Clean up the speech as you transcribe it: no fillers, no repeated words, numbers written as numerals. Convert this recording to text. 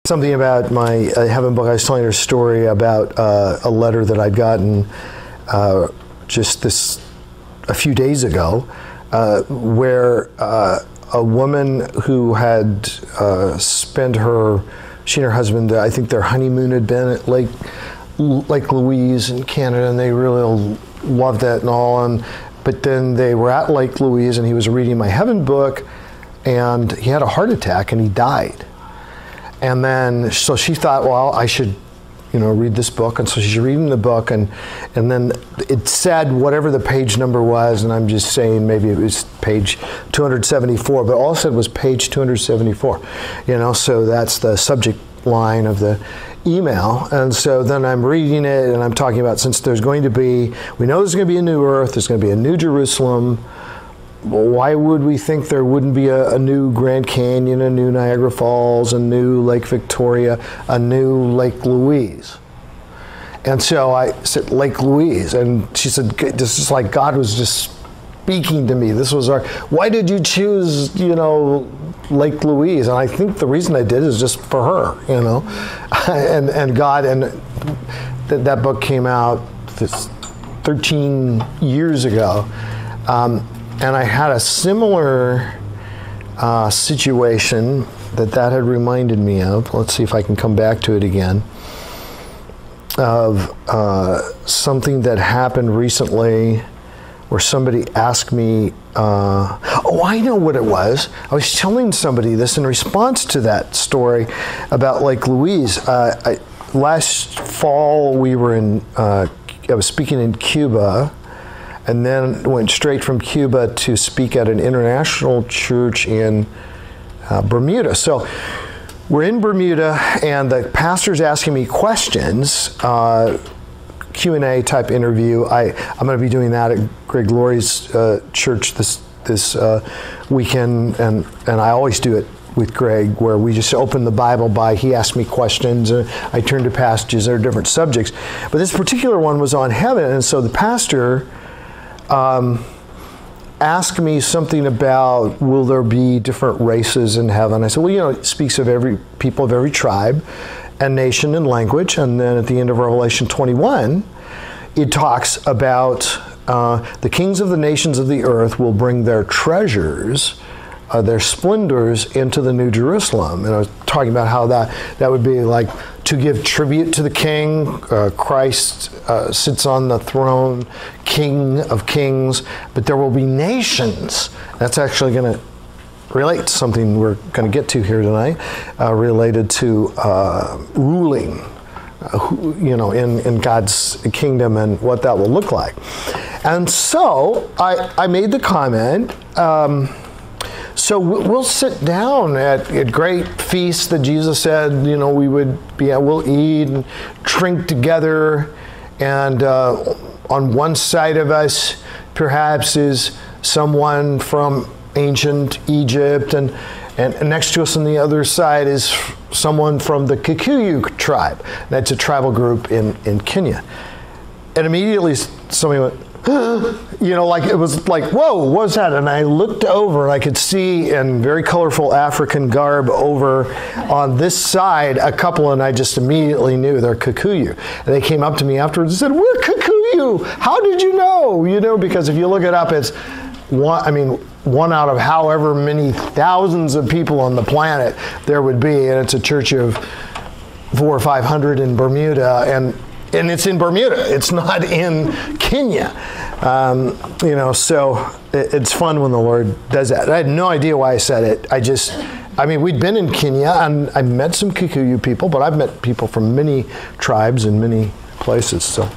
something about my Heaven book. I was telling her a story about a letter that I'd gotten just a few days ago, where a woman who had spent she and her husband, I think their honeymoon had been at Lake Louise in Canada, and they really loved that and all. But then they were at Lake Louise, and he was reading my Heaven book, and he had a heart attack, and he died. And then, so she thought, well, I should, read this book. And so she's reading the book, and then it said whatever the page number was, and I'm just saying maybe it was page 274, but all it said was page 274. So that's the subject line of the email. And so then I'm reading it, and I'm talking about, since we know there's going to be a new earth, there's going to be a new Jerusalem. Why would we think there wouldn't be a new Grand Canyon, a new Niagara Falls, a new Lake Victoria, a new Lake Louise? And so I said, Lake Louise. And she said, this is like God was just speaking to me. This was why did you choose, Lake Louise? And I think the reason I did is just for her, and God, and that book came out 13 years ago. And I had a similar situation that had reminded me of. Let's see if I can come back to it again. Of something that happened recently where somebody asked me, I know what it was. I was telling somebody this in response to that story about Lake Louise. Last fall, I was speaking in Cuba, and then went straight from Cuba to speak at an international church in Bermuda. So we're in Bermuda, and the pastor's asking me questions, Q&A type interview. I'm going to be doing that at Greg Laurie's church this weekend, and I always do it with Greg, where we just open the Bible he asked me questions, and I turn to passages that are different subjects. But this particular one was on heaven, and so the pastor asked me something about, will there be different races in heaven? I said, well, it speaks of every people of every tribe and nation and language. And then at the end of Revelation 21, it talks about the kings of the nations of the earth will bring their treasures, their splendors into the New Jerusalem. And I was talking about how that would be like to give tribute to the King. Christ sits on the throne, King of kings, but there will be nations. That's actually going to relate to something we're going to get to here tonight, related to ruling, in God's kingdom and what that will look like. And so I made the comment, so we'll sit down at great feasts that Jesus said, we'll eat and drink together. And on one side of us, perhaps, is someone from ancient Egypt, and next to us on the other side is someone from the Kikuyu tribe. That's a tribal group in Kenya. And immediately somebody went, it was like, whoa, what's that? And I looked over, and I could see in very colorful African garb over on this side a couple, and I just immediately knew they're Kikuyu. And they came up to me afterwards and said, we're Kikuyu. How did you know? Because if you look it up, it's one out of however many thousands of people on the planet there would be, and it's a church of 400 or 500 in Bermuda, and it's in Bermuda. It's not in Kenya. So it's fun when the Lord does that. I had no idea why I said it. We'd been in Kenya, and I met some Kikuyu people, but I've met people from many tribes and many places. So.